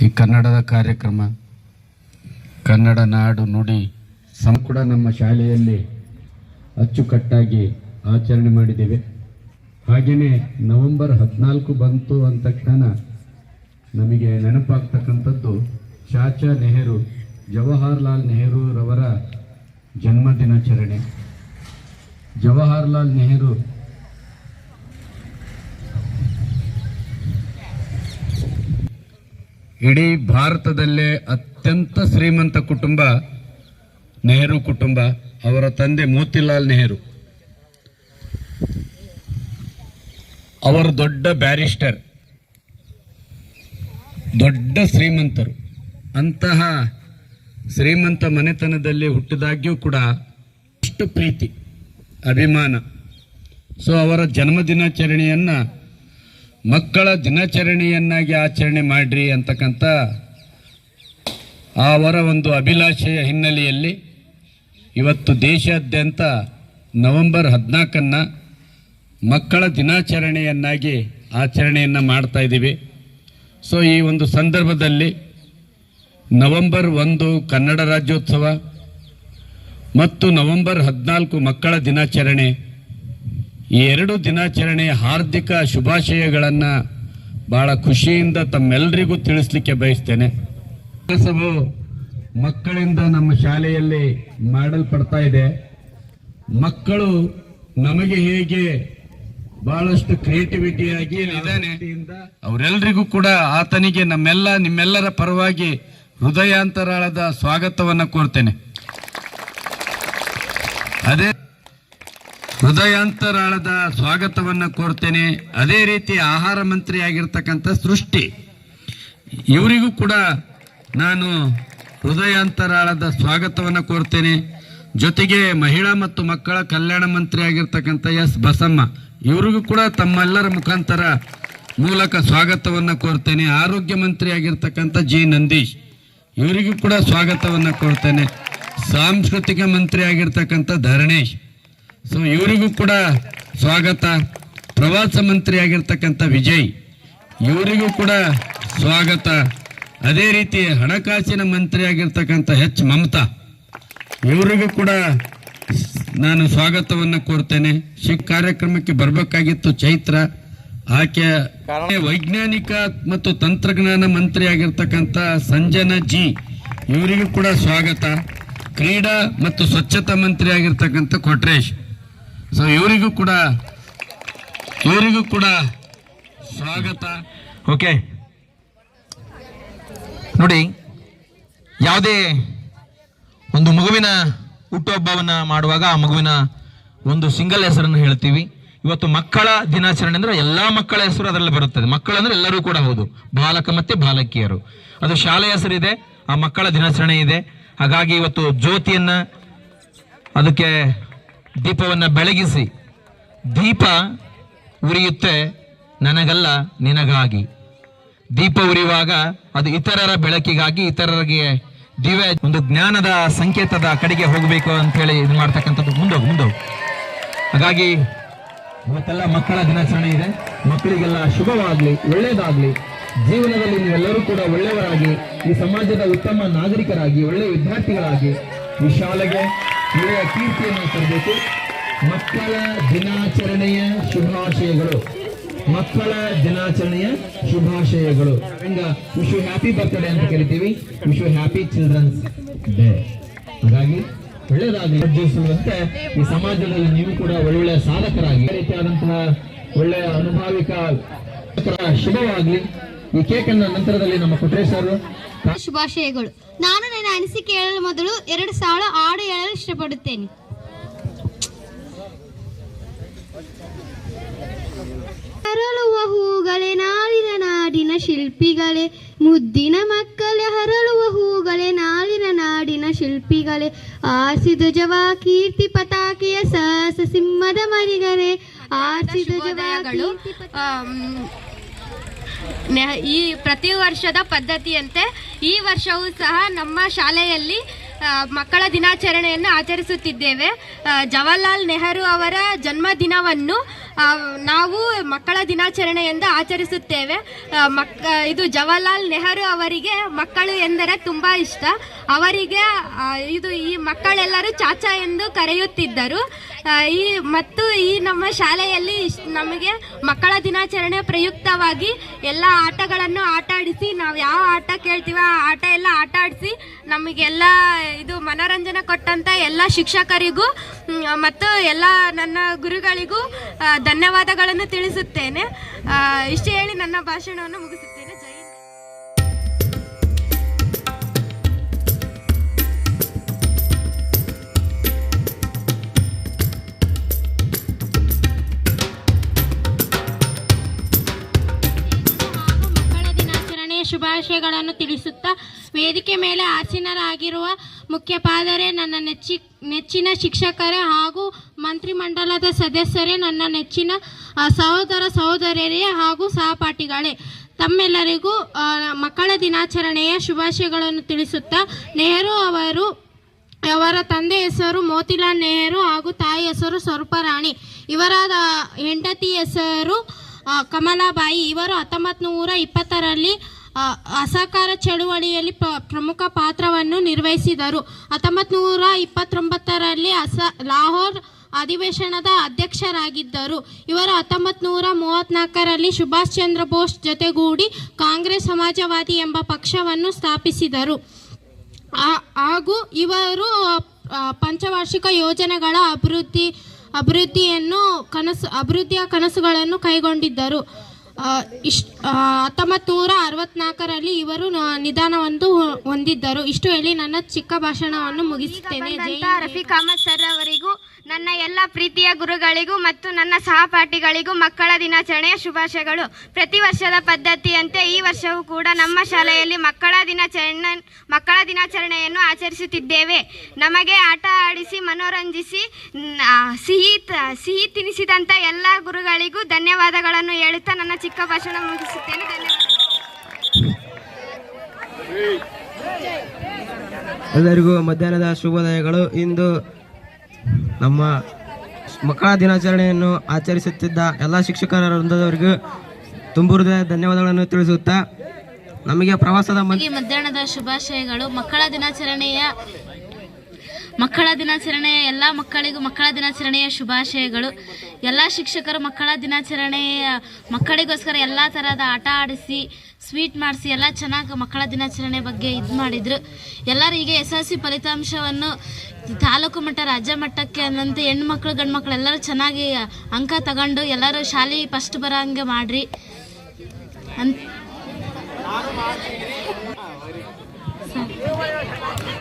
ಈ ಕನ್ನಡದ ಕಾರ್ಯಕ್ರಮ ಕನ್ನಡ ನಾಡು ನುಡಿ ಕೂಡ ನಮ್ಮ ಶಾಲೆಯಲ್ಲಿ ಅಚ್ಚುಕಟ್ಟಾಗಿ ಆಚರಣೆ ಮಾಡಿದ್ದೇವೆ. ಹಾಗೆಯೇ ನವೆಂಬರ್ 14 ಬಂತು ಅಂದ ತಕ್ಷಣ ನಮಗೆ ನೆನಪಾಗ್ತಕ್ಕಂಥದ್ದು ಚಾಚಾ ನೆಹರು, ಜವಾಹರ್ಲಾಲ್ ನೆಹರೂರವರ ಜನ್ಮದಿನಾಚರಣೆ. ಜವಾಹರ್ಲಾಲ್ ನೆಹರು ಇಡೀ ಭಾರತದಲ್ಲೇ ಅತ್ಯಂತ ಶ್ರೀಮಂತ ಕುಟುಂಬ ನೆಹರು ಕುಟುಂಬ. ಅವರ ತಂದೆ ಮೋತಿಲಾಲ್ ನೆಹರು ಅವರು ದೊಡ್ಡ ಬ್ಯಾರಿಸ್ಟರ್, ದೊಡ್ಡ ಶ್ರೀಮಂತರು. ಅಂತಹ ಶ್ರೀಮಂತ ಮನೆತನದಲ್ಲಿ ಹುಟ್ಟಿದಾಗ್ಯೂ ಕೂಡ ಅಷ್ಟು ಪ್ರೀತಿ ಅಭಿಮಾನ. ಸೊ ಅವರ ಜನ್ಮದಿನಾಚರಣೆಯನ್ನು ಮಕ್ಕಳ ದಿನಾಚರಣೆಯನ್ನಾಗಿ ಆಚರಣೆ ಮಾಡ್ರಿ ಅಂತಕ್ಕಂಥ ಅವರ ಒಂದು ಅಭಿಲಾಷೆಯ ಹಿನ್ನೆಲೆಯಲ್ಲಿ ಇವತ್ತು ದೇಶಾದ್ಯಂತ ನವೆಂಬರ್ 14 ಮಕ್ಕಳ ದಿನಾಚರಣೆಯನ್ನಾಗಿ ಆಚರಣೆಯನ್ನು ಮಾಡ್ತಾ ಇದ್ದೀವಿ. ಸೊ ಈ ಒಂದು ಸಂದರ್ಭದಲ್ಲಿ ನವೆಂಬರ್ 1 ಕನ್ನಡ ರಾಜ್ಯೋತ್ಸವ ಮತ್ತು ನವೆಂಬರ್ 14 ಮಕ್ಕಳ ದಿನಾಚರಣೆ, ಈ ಎರಡು ದಿನಾಚರಣೆಯ ಹಾರ್ದಿಕ ಶುಭಾಶಯಗಳನ್ನು ಭಾಳ ಖುಷಿಯಿಂದ ತಮ್ಮೆಲ್ಲರಿಗೂ ತಿಳಿಸ್ಲಿಕ್ಕೆ ಬಯಸ್ತೇನೆ. ಕೆಲಸವು ಮಕ್ಕಳಿಂದ ನಮ್ಮ ಶಾಲೆಯಲ್ಲಿ ಮಾಡಲ್ಪಡ್ತಾ ಇದೆ. ಮಕ್ಕಳು ನಮಗೆ ಹೇಗೆ ಬಹಳಷ್ಟು ಕ್ರಿಯೇಟಿವಿಟಿಯಾಗಿ ಇದ್ದಾನೆ, ಅವರೆಲ್ಲರಿಗೂ ಕೂಡ ಆತನಿಗೆ ನಿಮ್ಮೆಲ್ಲರ ಪರವಾಗಿ ಹೃದಯಾಂತರಾಳದ ಸ್ವಾಗತವನ್ನು ಕೋರ್ತೇನೆ. ಹೃದಯಾಂತರಾಳದ ಸ್ವಾಗತವನ್ನು ಕೋರ್ತೇನೆ. ಅದೇ ರೀತಿ ಆಹಾರ ಮಂತ್ರಿ ಆಗಿರ್ತಕ್ಕಂಥ ಸೃಷ್ಟಿ, ಇವರಿಗೂ ಕೂಡ ನಾನು ಹೃದಯಾಂತರಾಳದ ಸ್ವಾಗತವನ್ನು ಕೋರ್ತೇನೆ. ಜೊತೆಗೆ ಮಹಿಳಾ ಮತ್ತು ಮಕ್ಕಳ ಕಲ್ಯಾಣ ಮಂತ್ರಿ ಆಗಿರ್ತಕ್ಕಂಥ ಎಸ್ ಬಸಮ್ಮ, ಇವರಿಗೂ ಕೂಡ ತಮ್ಮೆಲ್ಲರ ಮುಖಾಂತರ ಮೂಲಕ ಸ್ವಾಗತವನ್ನು ಕೋರ್ತೇನೆ. ಆರೋಗ್ಯ ಮಂತ್ರಿ ಆಗಿರ್ತಕ್ಕಂಥ ಜಿ ನಂದೀಶ್, ಇವರಿಗೂ ಕೂಡ ಸ್ವಾಗತವನ್ನು ಕೋರ್ತೇನೆ. ಸಾಂಸ್ಕೃತಿಕ ಮಂತ್ರಿ ಆಗಿರ್ತಕ್ಕಂಥ ಧರಣೇಶ್, ಸೊ ಇವರಿಗೂ ಕೂಡ ಸ್ವಾಗತ. ಪ್ರವಾಸ ಮಂತ್ರಿ ಆಗಿರ್ತಕ್ಕಂಥ ವಿಜಯ್, ಇವರಿಗೂ ಕೂಡ ಸ್ವಾಗತ. ಅದೇ ರೀತಿ ಹಣಕಾಸಿನ ಮಂತ್ರಿ ಆಗಿರ್ತಕ್ಕಂಥ ಎಚ್ ಮಮತಾ, ಇವರಿಗೂ ಕೂಡ ನಾನು ಸ್ವಾಗತವನ್ನು ಕೋರ್ತೇನೆ. ಕಾರ್ಯಕ್ರಮಕ್ಕೆ ಬರಬೇಕಾಗಿತ್ತು ಚೈತ್ರ, ಆಕೆ ವೈಜ್ಞಾನಿಕ ಮತ್ತು ತಂತ್ರಜ್ಞಾನ ಮಂತ್ರಿ ಆಗಿರ್ತಕ್ಕಂಥ ಸಂಜನಾ ಜಿ, ಇವರಿಗೂ ಕೂಡ ಸ್ವಾಗತ. ಕ್ರೀಡಾ ಮತ್ತು ಸ್ವಚ್ಛತಾ ಮಂತ್ರಿ ಆಗಿರ್ತಕ್ಕಂಥ ಕೊಟ್ರೇಶ್, ಸೊ ಇವರಿಗೂ ಕೂಡ ಸ್ವಾಗತ. ಓಕೆ ನೋಡಿ, ಯಾವುದೇ ಒಂದು ಮಗುವಿನ ಹುಟ್ಟುಹಬ್ಬವನ್ನು ಮಾಡುವಾಗ ಆ ಮಗುವಿನ ಒಂದು ಸಿಂಗಲ್ ಹೆಸರನ್ನು ಹೇಳ್ತೀವಿ. ಇವತ್ತು ಮಕ್ಕಳ ದಿನಾಚರಣೆ ಅಂದ್ರೆ ಎಲ್ಲ ಮಕ್ಕಳ ಹೆಸರು ಅದರಲ್ಲಿ ಬರುತ್ತದೆ. ಮಕ್ಕಳು ಅಂದ್ರೆ ಎಲ್ಲರೂ ಕೂಡ ಹೌದು, ಬಾಲಕ ಮತ್ತೆ ಬಾಲಕಿಯರು. ಅದು ಶಾಲೆಯ ಹೆಸರಿದೆ, ಆ ಮಕ್ಕಳ ದಿನಾಚರಣೆ ಇದೆ. ಹಾಗಾಗಿ ಇವತ್ತು ಜ್ಯೋತಿಯನ್ನ, ಅದಕ್ಕೆ ದೀಪವನ್ನು ಬೆಳಗಿಸಿ, ದೀಪ ಉರಿಯುತ್ತೆ ನನಗಲ್ಲ ನಿನಗಾಗಿ. ದೀಪ ಉರಿಯುವಾಗ ಅದು ಇತರರ ಬೆಳಕಿಗಾಗಿ, ಇತರರಿಗೆ ದಿವ್ಯ ಒಂದು ಜ್ಞಾನದ ಸಂಕೇತದ ಕಡೆಗೆ ಹೋಗಬೇಕು ಅಂತ ಹೇಳಿ ಇದು ಮಾಡ್ತಕ್ಕಂಥದ್ದು. ಮುಂದೋಗು. ಹಾಗಾಗಿ ಇವತ್ತೆಲ್ಲ ಮಕ್ಕಳ ದಿನಾಚರಣೆ ಇದೆ. ಮಕ್ಕಳಿಗೆಲ್ಲ ಶುಭವಾಗ್ಲಿ, ಒಳ್ಳೇದಾಗ್ಲಿ. ಜೀವನದಲ್ಲಿ ನೀವೆಲ್ಲರೂ ಕೂಡ ಒಳ್ಳೆಯವರಾಗಿ, ಈ ಸಮಾಜದ ಉತ್ತಮ ನಾಗರಿಕರಾಗಿ, ಒಳ್ಳೆಯ ವಿದ್ಯಾರ್ಥಿಗಳಾಗಿ ಈ ಶಾಲೆಗೆ ಒಳ್ಳೆಯ ಕೀರ್ತಿಯನ್ನು ತರಬೇಕು. ಮಕ್ಕಳ ದಿನಾಚರಣೆಯ ಶುಭಾಶಯಗಳು. ಮಕ್ಕಳ ದಿನಾಚರಣೆಯ ಶುಭಾಶಯಗಳು. ವಿಶ್ ಯು ಹ್ಯಾಪಿ ಬರ್ತ್ಡೇ ಅಂತ ಕರಿತೀವಿ, wish you happy children's day. ಹಾಗಾಗಿ ಒಳ್ಳೆಯದಾಗಿ ಯೋಜಿಸುವಂತೆ ಈ ಸಮಾಜದಲ್ಲಿ ನೀವು ಕೂಡ ಒಳ್ಳೆಯ ಸಾಧಕರಾಗಿ, ರೀತಿಯಾದಂತಹ ಒಳ್ಳೆಯ ಅನುಭಾವಿಕ ಶುಭವಾಗ್ಲಿ. ಈ ಕೇಕ್ ಅನ್ನ ನಂತರದಲ್ಲಿ ನಮ್ಮ ಕೊಟ್ರೇಶ್ ಅವರು ಶುಭಾಶಯಗಳು. ನಾನು ನನ್ನ ಅನಿಸಿಕೆ ಹೇಳಲು ಮೊದಲು 2 ಸಾಲು ಹಾಡು ಹೇಳಲು ಇಷ್ಟಪಡುತ್ತೇನೆ. ಹರಳುವ ಹೂಗಳೇ ನಾಳಿನ ನಾಡಿನ ಶಿಲ್ಪಿಗಳೇ, ಮುದ್ದಿನ ಮಕ್ಕಳೇ ಹರಳುವ ಹೂಗಳೇ ನಾಳಿನ ನಾಡಿನ ಶಿಲ್ಪಿಗಳೇ, ಆರ್ಸಿದು ಜವ ಕೀರ್ತಿ ಪತಾಕೆಯ ಸಹಸ ಸಿಂಹದ ಮರಿಗಳೇ, ಆರ್ಸಿದು ಜವಗಳು. ಈ ಪ್ರತಿ ವರ್ಷದ ಪದ್ಧತಿಯಂತೆ ಈ ವರ್ಷವೂ ಸಹ ನಮ್ಮ ಶಾಲೆಯಲ್ಲಿ ಮಕ್ಕಳ ದಿನಾಚರಣೆಯನ್ನು ಆಚರಿಸುತ್ತಿದ್ದೇವೆ. ಜವಾಹರ್ಲಾಲ್ ನೆಹರು ಅವರ ಜನ್ಮದಿನವನ್ನು ನಾವು ಮಕ್ಕಳ ದಿನಾಚರಣೆ ಎಂದು ಆಚರಿಸುತ್ತೇವೆ. ಇದು ಜವಾಹರ್ಲಾಲ್ ನೆಹರು ಅವರಿಗೆ ಮಕ್ಕಳು ಎಂದರೆ ತುಂಬ ಇಷ್ಟ. ಅವರಿಗೆ ಈ ಮಕ್ಕಳೆಲ್ಲರೂ ಚಾಚಾ ಎಂದು ಕರೆಯುತ್ತಿದ್ದರು. ಈ ನಮ್ಮ ಶಾಲೆಯಲ್ಲಿ ನಮಗೆ ಮಕ್ಕಳ ದಿನಾಚರಣೆ ಪ್ರಯುಕ್ತವಾಗಿ ಎಲ್ಲ ಆಟಗಳನ್ನು ಆಟ ಆಡಿಸಿ, ನಾವು ಯಾವ ಆಟ ಕೇಳ್ತೀವೋ ಆ ಆಟ ಎಲ್ಲ ಆಟ ಆಡಿಸಿ ನಮಗೆಲ್ಲ ಮನೋರಂಜನೆ ಕೊಟ್ಟಂತ ಎಲ್ಲ ಶಿಕ್ಷಕರಿಗೂ ಮತ್ತು ಎಲ್ಲ ನನ್ನ ಗುರುಗಳಿಗೂ ಧನ್ಯವಾದಗಳನ್ನು ತಿಳಿಸುತ್ತೇನೆ. ಇಷ್ಟು ಹೇಳಿ ನನ್ನ ಭಾಷಣವನ್ನು ಮುಗಿಸುತ್ತೇನೆ. ಜೈ ಹಿಂದ್. ಮಕ್ಕಳ ದಿನಾಚರಣೆಯ ಶುಭಾಶಯಗಳನ್ನು ತಿಳಿಸುತ್ತಾ ವೇದಿಕೆ ಮೇಲೆ ಆಸೀನರಾಗಿರುವ ಮುಖ್ಯೋಪಾಧ್ಯಾಯರೇ, ನನ್ನ ನೆಚ್ಚಿನ ಶಿಕ್ಷಕರೇ ಹಾಗೂ ಮಂತ್ರಿಮಂಡಲದ ಸದಸ್ಯರೇ, ನನ್ನ ನೆಚ್ಚಿನ ಸಹೋದರ ಸಹೋದರಿಯರೇ ಹಾಗೂ ಸಹಪಾಠಿಗಳೇ, ತಮ್ಮೆಲ್ಲರಿಗೂ ಮಕ್ಕಳ ದಿನಾಚರಣೆಯ ಶುಭಾಶಯಗಳನ್ನು ತಿಳಿಸುತ್ತಾ ನೆಹರು ಅವರ ತಂದೆ ಹೆಸರು ಮೋತಿಲಾಲ್ ನೆಹರು ಹಾಗೂ ತಾಯಿ ಹೆಸರು ಸ್ವರೂಪರಾಣಿ. ಇವರ ಹೆಂಡತಿ ಹೆಸರು ಕಮಲಾಬಾಯಿ. ಇವರು 1920ರಲ್ಲಿ ಅಸಹಕಾರ ಚಳುವಳಿಯಲ್ಲಿ ಪ್ರಮುಖ ಪಾತ್ರವನ್ನು ನಿರ್ವಹಿಸಿದರು. 1929ರಲ್ಲಿ ಲಾಹೋರ್ ಅಧಿವೇಶನದ ಅಧ್ಯಕ್ಷರಾಗಿದ್ದರು. ಇವರು 1934ರಲ್ಲಿ ಸುಭಾಷ್ ಚಂದ್ರ ಬೋಸ್ ಜೊತೆಗೂಡಿ ಕಾಂಗ್ರೆಸ್ ಸಮಾಜವಾದಿ ಎಂಬ ಪಕ್ಷವನ್ನು ಸ್ಥಾಪಿಸಿದರು. ಹಾಗೂ ಇವರು ಪಂಚವಾರ್ಷಿಕ ಯೋಜನೆಗಳ ಅಭಿವೃದ್ಧಿಯ ಕನಸುಗಳನ್ನು ಕೈಗೊಂಡಿದ್ದರು. 1964ರಲ್ಲಿ ಇವರು ನಿಧನವನ್ನು ಹೊಂದಿದ್ದರು. ಇಷ್ಟು ಹೇಳಿ ನನ್ನ ಚಿಕ್ಕ ಭಾಷಣವನ್ನು ಮುಗಿಸುತ್ತೇನೆ. ರಫೀಕ್ ಅಹಮದ್ ಸರ್ ಅವರಿಗೂ ನನ್ನ ಎಲ್ಲ ಪ್ರೀತಿಯ ಗುರುಗಳಿಗೂ ಮತ್ತು ನನ್ನ ಸಹಪಾಠಿಗಳಿಗೂ ಮಕ್ಕಳ ದಿನಾಚರಣೆಯ ಶುಭಾಶಯಗಳು. ಪ್ರತಿ ವರ್ಷದ ಪದ್ಧತಿಯಂತೆ ಈ ವರ್ಷವೂ ಕೂಡ ನಮ್ಮ ಶಾಲೆಯಲ್ಲಿ ಮಕ್ಕಳ ದಿನಾಚರಣೆಯನ್ನು ಆಚರಿಸುತ್ತಿದ್ದೇವೆ. ನಮಗೆ ಆಟ ಆಡಿಸಿ ಮನೋರಂಜಿಸಿ ಸಿಹಿ ತಿನಿಸಿದಂಥ ಎಲ್ಲ ಗುರುಗಳಿಗೂ ಧನ್ಯವಾದಗಳನ್ನು ಹೇಳುತ್ತಾ ನನ್ನ ಚಿಕ್ಕ ಭಾಷಣ ಮುಗಿಸುತ್ತೇನೆ. ಧನ್ಯವಾದಗಳು. ಎಲ್ಲರಿಗೂ ಮಧ್ಯಾಹ್ನದ ಶುಭೋದಯಗಳು. ಇಂದು ನಮ್ಮ ಮಕ್ಕಳ ದಿನಾಚರಣೆಯನ್ನು ಆಚರಿಸುತ್ತಿದ್ದ ಎಲ್ಲ ಶಿಕ್ಷಕರ ವೃಂದದವರಿಗೂ ತುಂಬ ಹೃದಯ ಧನ್ಯವಾದಗಳನ್ನು ತಿಳಿಸುತ್ತಾ ನಮಗೆ ಪ್ರವಾಸದ ಮಧ್ಯಾಹ್ನದ ಶುಭಾಶಯಗಳು. ಮಕ್ಕಳ ದಿನಾಚರಣೆಯ ಎಲ್ಲ ಮಕ್ಕಳಿಗೂ ಮಕ್ಕಳ ದಿನಾಚರಣೆಯ ಶುಭಾಶಯಗಳು. ಎಲ್ಲ ಶಿಕ್ಷಕರು ಮಕ್ಕಳಿಗೋಸ್ಕರ ಎಲ್ಲ ಥರದ ಆಟ ಆಡಿಸಿ ಸ್ವೀಟ್ ಮಾಡಿಸಿ ಎಲ್ಲ ಚೆನ್ನಾಗಿ ಮಕ್ಕಳ ದಿನಾಚರಣೆ ಬಗ್ಗೆ ಇದು ಮಾಡಿದರು. ಎಲ್ಲರೂ ಈಗ SSLC ಫಲಿತಾಂಶವನ್ನು ತಾಲೂಕು ಮಟ್ಟ ರಾಜ್ಯ ಮಟ್ಟಕ್ಕೆ ಅನ್ನಂತೆ ಹೆಣ್ಮಕ್ಳು ಗಂಡು ಮಕ್ಕಳು ಎಲ್ಲರೂ ಚೆನ್ನಾಗಿ ಅಂಕ ತಗೊಂಡು ಎಲ್ಲರೂ ಶಾಲೆ ಫಸ್ಟ್ ಬರೋ ಹಂಗೆ ಮಾಡಿರಿ ಅಂತ